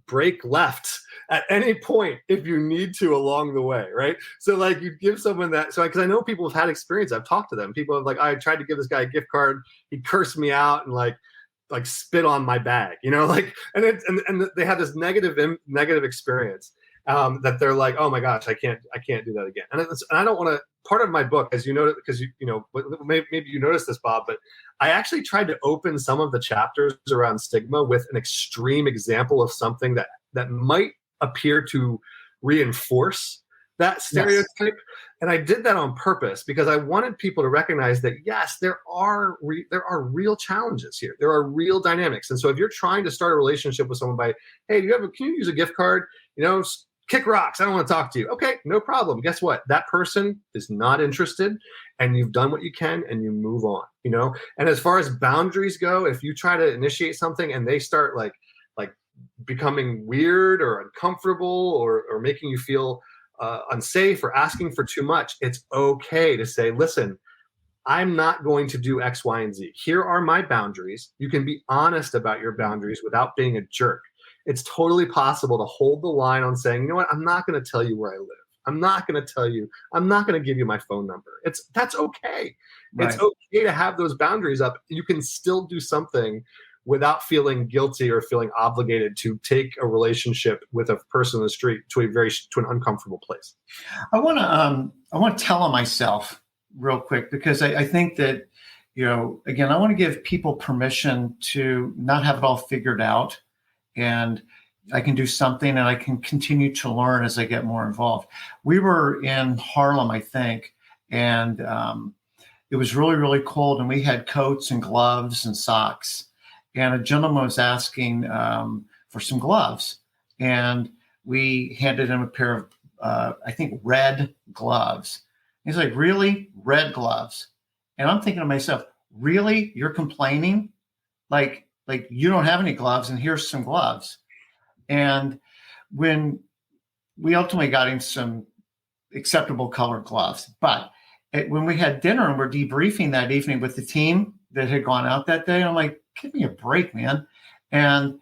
S2: break left at any point if you need to along the way, right? So like you give someone that, so because I know people have had experience, I've talked to them. People have I tried to give this guy a gift card, he cursed me out and like spit on my bag, and they have this negative experience. That they're like, oh my gosh, I can't do that again. And I don't want to. Part of my book, as you know, because maybe you noticed this, Bob, but I actually tried to open some of the chapters around stigma with an extreme example of something that might appear to reinforce that stereotype. Yes. And I did that on purpose because I wanted people to recognize that yes, there are real challenges here. There are real dynamics. And so if you're trying to start a relationship with someone by, hey, can you use a gift card? Kick rocks. I don't want to talk to you. Okay, no problem. Guess what? That person is not interested and you've done what you can and you move on, And as far as boundaries go, if you try to initiate something and they start like becoming weird or uncomfortable or making you feel unsafe or asking for too much, it's okay to say, listen, I'm not going to do X, Y, and Z. Here are my boundaries. You can be honest about your boundaries without being a jerk. It's totally possible to hold the line on saying, you know what, I'm not going to tell you where I live. I'm not going to tell you, I'm not going to give you my phone number. That's okay. Right. It's okay to have those boundaries up. You can still do something without feeling guilty or feeling obligated to take a relationship with a person on the street to an uncomfortable place.
S1: I want to tell on myself real quick because I think that, again, I want to give people permission to not have it all figured out. And I can do something and I can continue to learn as I get more involved. We were in Harlem, I think, and it was really, really cold. And we had coats and gloves and socks. And a gentleman was asking for some gloves. And we handed him a pair of, I think, red gloves. He's like, really? Red gloves? And I'm thinking to myself, really? You're complaining? Like you don't have any gloves and here's some gloves. And when we ultimately got him some acceptable colored gloves, but when we had dinner and we're debriefing that evening with the team that had gone out that day, I'm like, give me a break, man. And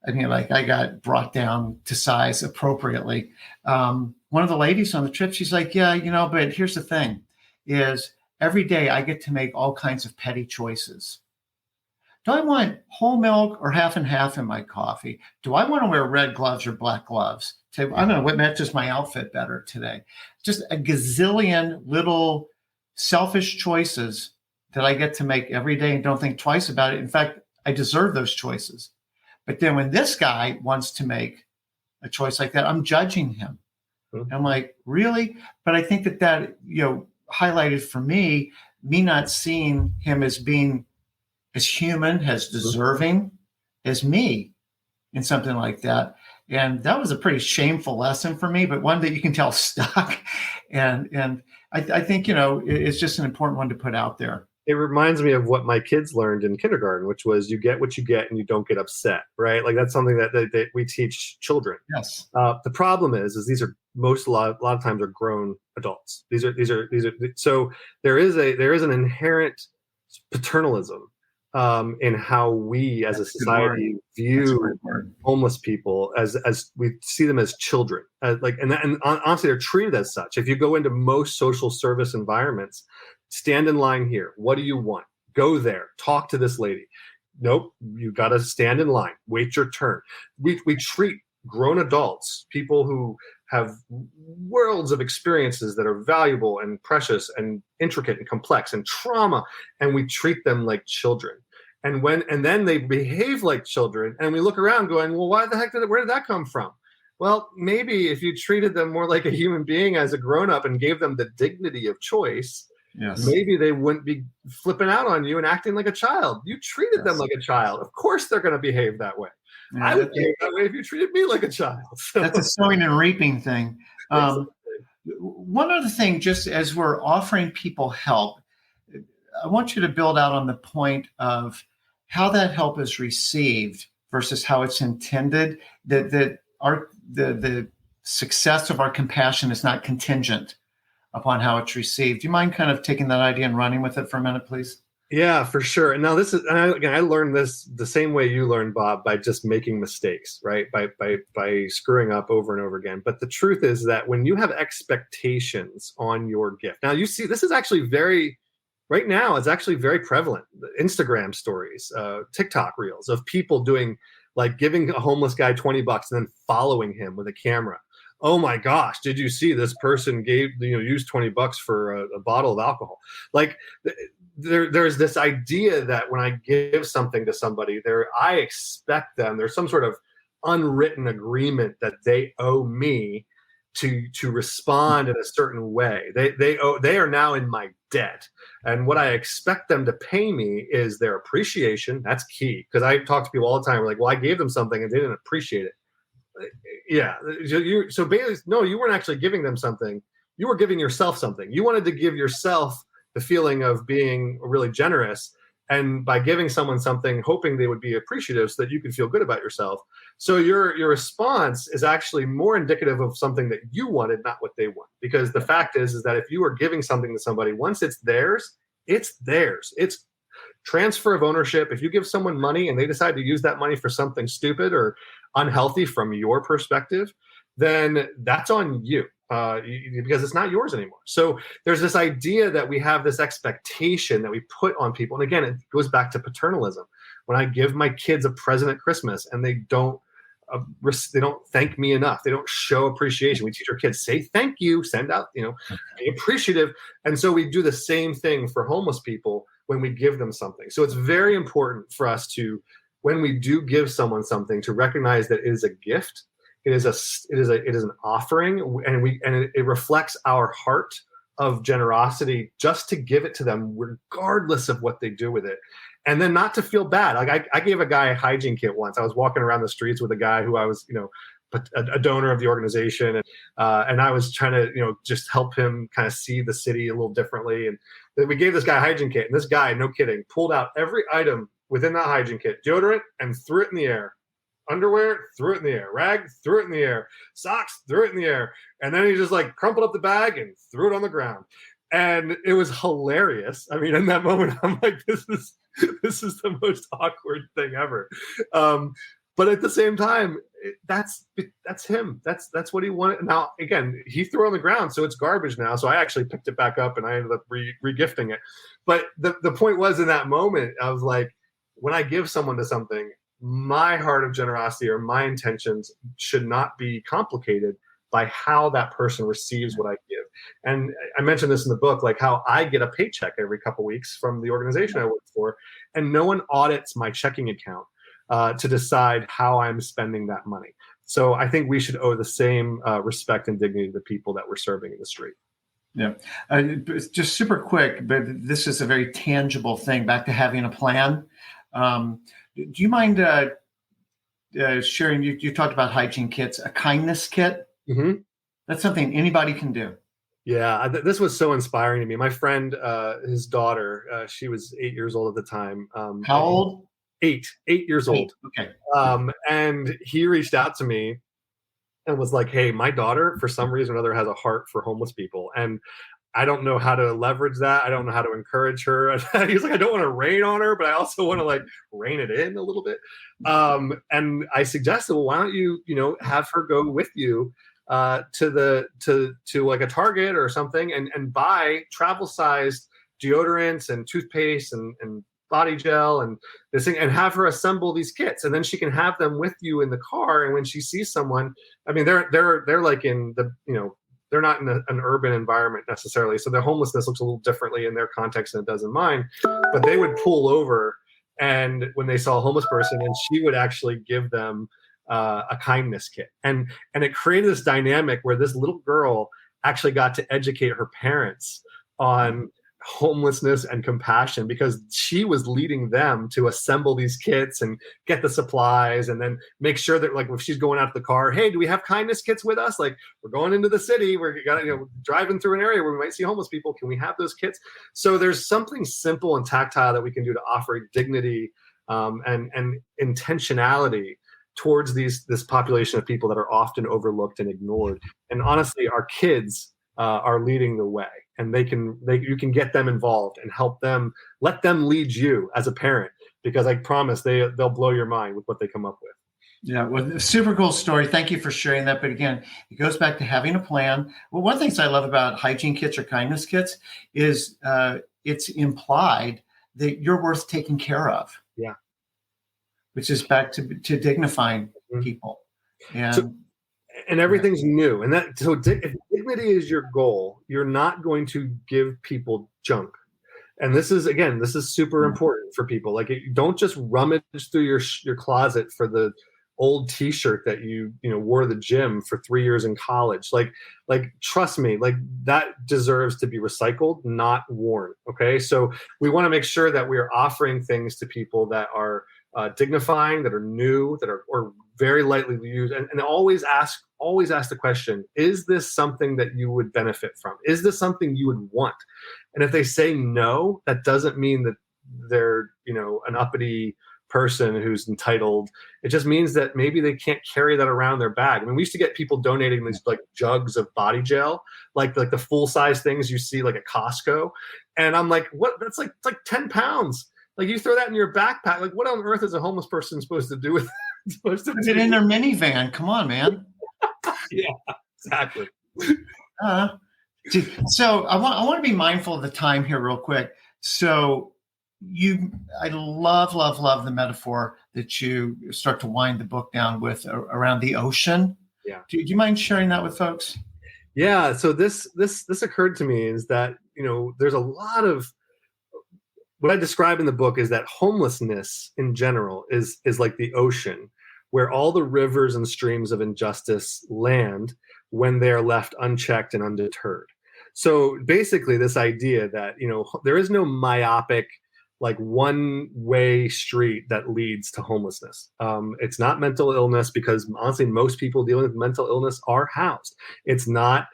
S1: I got brought down to size appropriately. One of the ladies on the trip, she's like, yeah, but here's the thing is every day I get to make all kinds of petty choices. Do I want whole milk or half and half in my coffee? Do I want to wear red gloves or black gloves? I don't know what matches my outfit better today. Just a gazillion little selfish choices that I get to make every day and don't think twice about it. In fact, I deserve those choices. But then when this guy wants to make a choice like that, I'm judging him. Mm-hmm. I'm like, really? But I think that highlighted for me not seeing him as being as human, as deserving as me in something like that. And that was a pretty shameful lesson for me, but one that you can tell stuck. And I think, it's just an important one to put out there.
S2: It reminds me of what my kids learned in kindergarten, which was you get what you get and you don't get upset, right? Like that's something that we teach children.
S1: Yes.
S2: The problem is these are a lot of times are grown adults. These are so there is an inherent paternalism in how we as a society view homeless people as we see them as children, and honestly, they're treated as such. If you go into most social service environments, stand in line here. What do you want? Go there. Talk to this lady. Nope, you got to stand in line. Wait your turn. We treat grown adults, people who have worlds of experiences that are valuable and precious and intricate and complex and trauma, and we treat them like children. And then they behave like children, and we look around going, well, where did that come from? Well, maybe if you treated them more like a human being as a grown-up and gave them the dignity of choice, maybe they wouldn't be flipping out on you and acting like a child. You treated them like a child. Of course they're going to behave that way. Yeah, I would behave that way if you treated me like a child. So.
S1: That's a sowing and reaping thing. One other thing, just as we're offering people help, I want you to build out on the point of how that help is received versus how it's intended, that the success of our compassion is not contingent upon how it's received. Do you mind kind of taking that idea and running with it for a minute, please?
S2: Yeah, for sure. And now I learned this the same way you learned, Bob, by just making mistakes, right? By screwing up over and over again. But the truth is that when you have expectations on your gift, now you see, this is actually right now, it's actually very prevalent. Instagram stories, TikTok reels of people doing, like, giving a homeless guy $20 and then following him with a camera. Oh my gosh, did you see this person used $20 for a bottle of alcohol? Like, there's this idea that when I give something to somebody, I expect them, there's some sort of unwritten agreement that they owe me to respond in a certain way. They are now in my debt. And what I expect them to pay me is their appreciation. That's key. Because I talk to people all the time. We're like, well, I gave them something and they didn't appreciate it. Yeah. So basically, no, you weren't actually giving them something. You were giving yourself something. You wanted to give yourself the feeling of being really generous, and by giving someone something, hoping they would be appreciative so that you could feel good about yourself. So your response is actually more indicative of something that you wanted, not what they want. Because the fact is that if you are giving something to somebody, once it's theirs, it's theirs. It's transfer of ownership. If you give someone money and they decide to use that money for something stupid or unhealthy from your perspective, then that's on you. Because it's not yours anymore. So there's this idea that we have this expectation that we put on people. And again, it goes back to paternalism. When I give my kids a present at Christmas and they don't thank me enough, they don't show appreciation. We teach our kids, say thank you, send out, be appreciative. And so we do the same thing for homeless people when we give them something. So it's very important for us to, when we do give someone something, to recognize that it is a gift. It is an offering, and it reflects our heart of generosity just to give it to them, regardless of what they do with it, and then not to feel bad. Like I gave a guy a hygiene kit once. I was walking around the streets with a guy who I was, a donor of the organization, and I was trying to, just help him kind of see the city a little differently. And then we gave this guy a hygiene kit, and this guy, no kidding, pulled out every item within that hygiene kit, deodorant, and threw it in the air. Underwear, threw it in the air. Rag, threw it in the air. Socks, threw it in the air. And then he just crumpled up the bag and threw it on the ground. And it was hilarious. I mean, in that moment, I'm like, this is the most awkward thing ever. But at the same time, that's him. That's what he wanted. Now, again, he threw it on the ground, so it's garbage now. So I actually picked it back up and I ended up regifting it. But the point was, in that moment, I was like, when I give someone to something, my heart of generosity or my intentions should not be complicated by how that person receives what I give. And I mentioned this in the book, like how I get a paycheck every couple of weeks from the organization I work for, and no one audits my checking account to decide how I'm spending that money. So I think we should owe the same respect and dignity to the people that we're serving in the street.
S1: Yeah. Just super quick, but this is a very tangible thing, back to having a plan. Do you mind sharing, you talked about hygiene kits, a kindness kit?
S2: Mm-hmm.
S1: That's something anybody can do.
S2: Yeah, this was so inspiring to me. My friend, his daughter, she was 8 years old at the time.
S1: How old?
S2: 8 years old.
S1: Okay.
S2: And he reached out to me and was like, hey, my daughter, for some reason or other, has a heart for homeless people. And I don't know how to leverage that. I don't know how to encourage her. He's like, I don't want to rain on her, but I also want to like rein it in a little bit. And I suggested, well, why don't you, have her go with you to like a Target or something and buy travel sized deodorants and toothpaste and body gel and this thing, and have her assemble these kits, and then she can have them with you in the car. And when she sees someone, I mean, they're like in the, they're not in an urban environment necessarily, so their homelessness looks a little differently in their context than it does in mine. But they would pull over, and when they saw a homeless person, and she would actually give them a kindness kit, and it created this dynamic where this little girl actually got to educate her parents on homelessness and compassion, because she was leading them to assemble these kits and get the supplies, and then make sure that, like, if she's going out to the car, hey, do we have kindness kits with us? Like, we're going into the city, we're driving through an area where we might see homeless people, can we have those kits? So there's something simple and tactile that we can do to offer dignity and intentionality towards this population of people that are often overlooked and ignored. And honestly, our kids are leading the way, and you can get them involved and help them, let them lead you as a parent, because I promise they'll blow your mind with what they come up with.
S1: Yeah, well, super cool story. Thank you for sharing that. But again, it goes back to having a plan. Well, one of the things I love about hygiene kits or kindness kits is it's implied that you're worth taking care of.
S2: Yeah.
S1: Which is back to dignifying people.
S2: And everything's new. And if dignity is your goal, you're not going to give people junk. And this is super important for people. Like, don't just rummage through your closet for the old t-shirt that you wore to the gym for 3 years in college. Like trust me, like, that deserves to be recycled, not worn. Okay. So we want to make sure that we are offering things to people that are dignifying, that are new, that are or very lightly used, and always ask the question, is this something that you would benefit from? Is this something you would want? And if they say no, that doesn't mean that they're an uppity person who's entitled. It just means that maybe they can't carry that around their bag. I mean, we used to get people donating these like jugs of body gel, like the full size things you see like at Costco, and I'm like, what? That's like 10 pounds. Like, you throw that in your backpack. Like, what on earth is a homeless person supposed to do with it?
S1: Put it in their minivan. Come on, man.
S2: Yeah, exactly.
S1: So I want to be mindful of the time here real quick. So I love the metaphor that you start to wind the book down with around the ocean.
S2: Yeah.
S1: Do you mind sharing that with folks?
S2: Yeah. So this occurred to me is that, there's a lot of, what I describe in the book is that homelessness in general is like the ocean, where all the rivers and streams of injustice land when they are left unchecked and undeterred. So basically this idea that, there is no myopic, like one-way street that leads to homelessness. It's not mental illness, because honestly, most people dealing with mental illness are housed. It's not,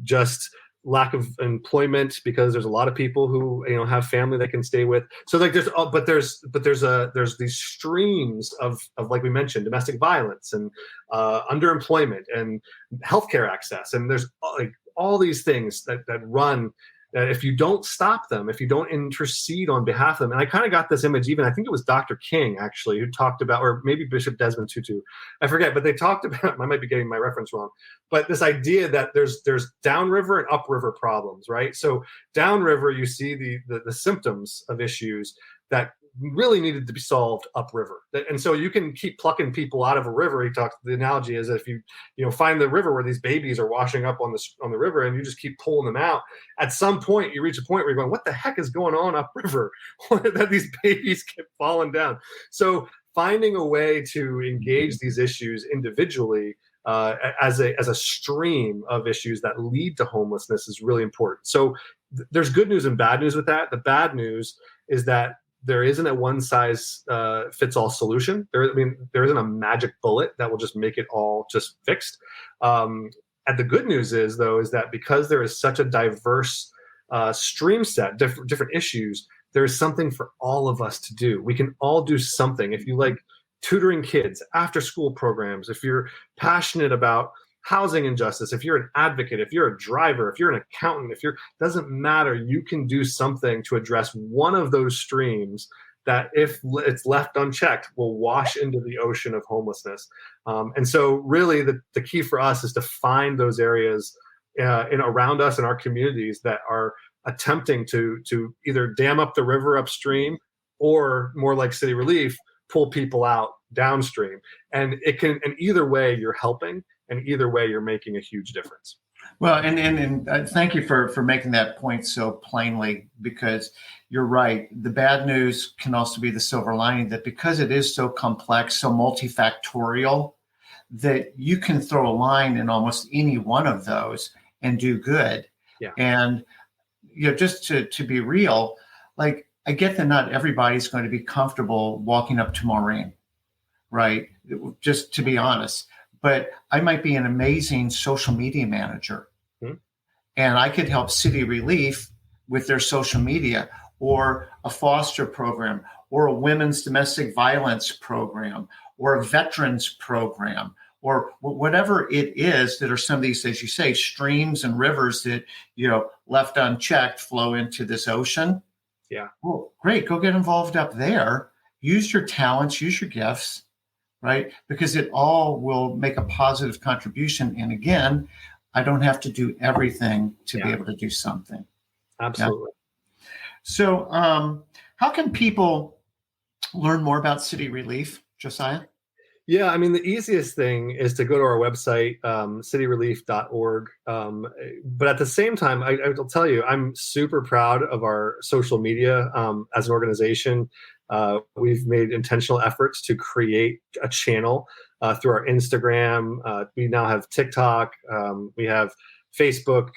S2: just lack of employment, because there's a lot of people who have family they can stay with. So like there's these streams of like we mentioned, domestic violence and underemployment and healthcare access, and there's like all these things that run. If you don't stop them, if you don't intercede on behalf of them, and I kind of got this image, even I think it was Dr. King actually who talked about, or maybe Bishop Desmond Tutu, I forget, but they talked about, I might be getting my reference wrong, but this idea that there's downriver and upriver problems, right? So downriver, you see the symptoms of issues that really needed to be solved upriver. And so you can keep plucking people out of a river. He talks, the analogy is that if you find the river where these babies are washing up on the river, and you just keep pulling them out, at some point you reach a point where you're going, what the heck is going on upriver that these babies keep falling down? So finding a way to engage these issues individually as a stream of issues that lead to homelessness is really important. So there's good news and bad news with that. The bad news is that there isn't a one size fits all solution. There isn't a magic bullet that will just make it all just fixed. And the good news is that because there is such a diverse stream set, different issues, there is something for all of us to do. We can all do something. If you like tutoring kids, after school programs, if you're passionate about housing injustice, if you're an advocate, if you're a driver, if you're an accountant, doesn't matter. You can do something to address one of those streams that, if it's left unchecked, will wash into the ocean of homelessness. And so really the key for us is to find those areas around us in our communities that are attempting to either dam up the river upstream, or more like City Relief, pull people out downstream. And either way you're helping, and either way you're making a huge difference.
S1: Well, and thank you for making that point so plainly, because you're right. The bad news can also be the silver lining, that because it is so complex, so multifactorial, that you can throw a line in almost any one of those and do good.
S2: Yeah.
S1: And just to be real, like, I get that not everybody's going to be comfortable walking up to Maureen, right? Just to be honest. But I might be an amazing social media manager, and I could help City Relief with their social media, or a foster program, or a women's domestic violence program, or a veterans program, or whatever it is that are some of these, as you say, streams and rivers that, left unchecked, flow into this ocean.
S2: Yeah.
S1: Well, great. Go get involved up there. Use your talents, use your gifts. Right? Because it all will make a positive contribution. And again, I don't have to do everything to be able to do something.
S2: Absolutely.
S1: Yeah? So how can people learn more about City Relief, Josiah?
S2: Yeah, I mean, the easiest thing is to go to our website, cityrelief.org. But at the same time, I will tell you, I'm super proud of our social media as an organization. We've made intentional efforts to create a channel through our Instagram. We now have TikTok. We have Facebook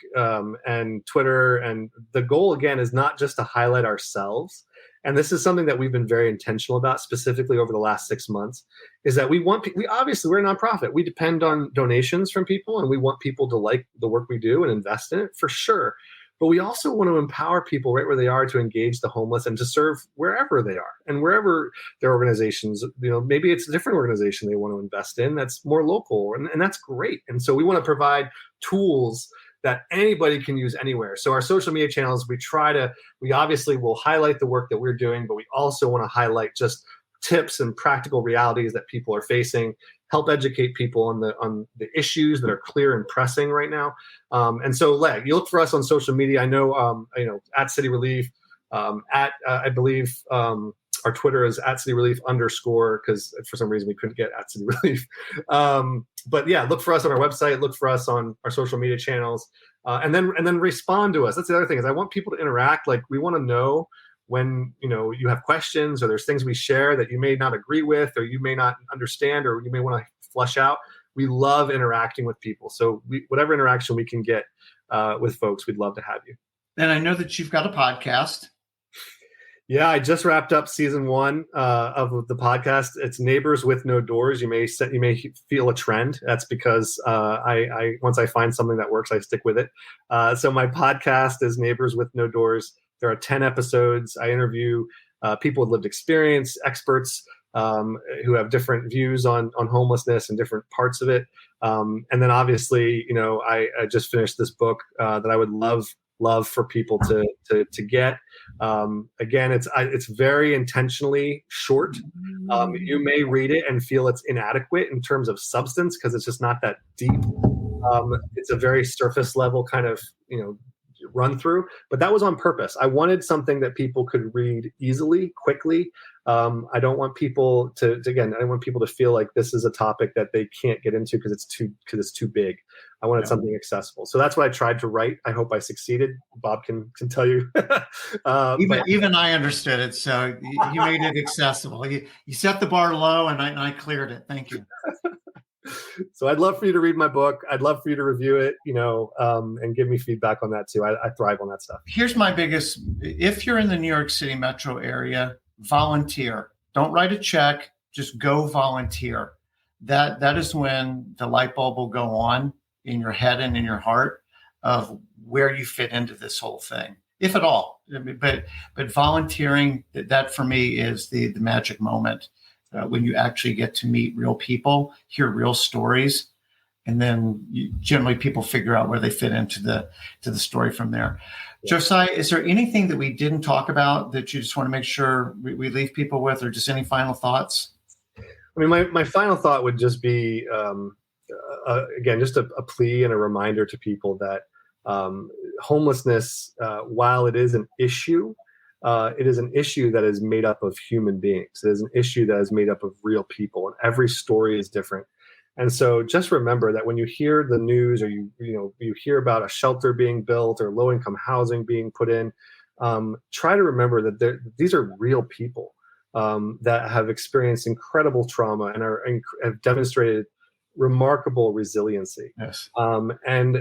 S2: and Twitter. And the goal, again, is not just to highlight ourselves. And this is something that we've been very intentional about, specifically over the last 6 months, is that we obviously, we're a nonprofit. We depend on donations from people, and we want people to like the work we do and invest in it, for sure. But we also want to empower people right where they are to engage the homeless and to serve wherever they are and wherever their organizations, maybe it's a different organization they want to invest in that's more local, and that's great. And so we want to provide tools that anybody can use anywhere. So our social media channels, we obviously will highlight the work that we're doing, but we also want to highlight just tips and practical realities that people are facing, help educate people on the issues that are clear and pressing right now. And so you look for us on social media. I know, at City Relief, I believe our Twitter is at City Relief _ because for some reason we couldn't get at City Relief. But yeah, look for us on our website, look for us on our social media channels, and then respond to us. That's the other thing, is I want people to interact. Like, we want to know when you have questions, or there's things we share that you may not agree with, or you may not understand, or you may want to flush out. We love interacting with people. So whatever interaction we can get with folks, we'd love to have you. And
S1: I know that you've got a podcast.
S2: Yeah, I just wrapped up season 1 of the podcast. It's Neighbors with No Doors. You may feel a trend. That's because I once I find something that works, I stick with it. So my podcast is Neighbors with No Doors. There are 10 episodes. I interview people with lived experience, experts who have different views on homelessness and different parts of it. And then obviously, I just finished this book that I would love for people to get. Again, it's very intentionally short. You may read it and feel it's inadequate in terms of substance, because it's just not that deep. It's a very surface level kind of run through, but that was on purpose. I wanted something that people could read easily, quickly. I don't want people I don't want people to feel like this is a topic that they can't get into because it's too big. I wanted something accessible. So that's what I tried to write. I hope I succeeded. Bob can tell you.
S1: Even I understood it. So you made it accessible. You set the bar low, and I cleared it. Thank you.
S2: So I'd love for you to read my book. I'd love for you to review it, and give me feedback on that too. I thrive on that stuff.
S1: Here's my biggest, if you're in the New York City metro area, volunteer. Don't write a check, just go volunteer. That is when the light bulb will go on in your head and in your heart of where you fit into this whole thing, if at all. But volunteering, that for me is the magic moment. When you actually get to meet real people, hear real stories, and then generally people figure out where they fit into the story from there. Yeah. Josiah, is there anything that we didn't talk about that you just want to make sure we leave people with, or just any final thoughts?
S2: I mean, my final thought would just be, again, just a plea and a reminder to people that homelessness, while it is an issue that is made up of human beings. It is an issue that is made up of real people, and every story is different. And so just remember that when you hear the news, or you hear about a shelter being built or low-income housing being put in, try to remember that these are real people that have experienced incredible trauma and have demonstrated remarkable resiliency.
S1: Yes.
S2: And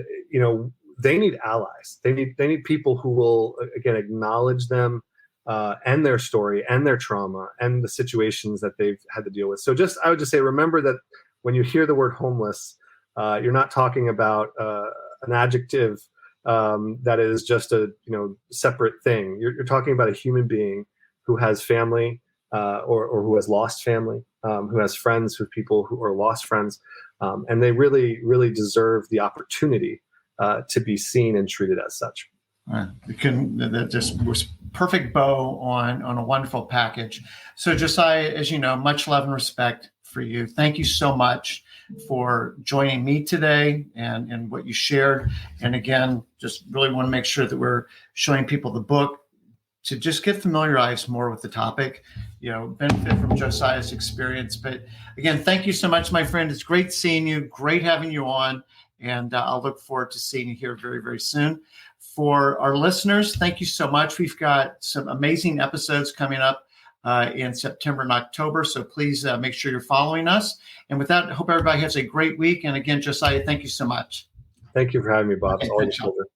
S2: they need allies. They need people who will, again, acknowledge them and their story and their trauma and the situations that they've had to deal with. So I would just say, remember that when you hear the word homeless, you're not talking about an adjective that is just a separate thing. You're talking about a human being who has family or who has lost family, who has friends with people who are lost friends, and they really, really deserve the opportunity to be seen and treated as such.
S1: That just was perfect bow on a wonderful package. So Josiah, as you know, much love and respect for you. Thank you so much for joining me today and what you shared. And again, just really want to make sure that we're showing people the book to just get familiarized more with the topic, benefit from Josiah's experience. But again, thank you so much, my friend. It's great seeing you, great having you on. And I'll look forward to seeing you here very, very soon. For our listeners, thank you so much. We've got some amazing episodes coming up in September and October. So please make sure you're following us. And with that, I hope everybody has a great week. And again, Josiah, thank you so much.
S2: Thank you for having me, Bob. It's always a pleasure.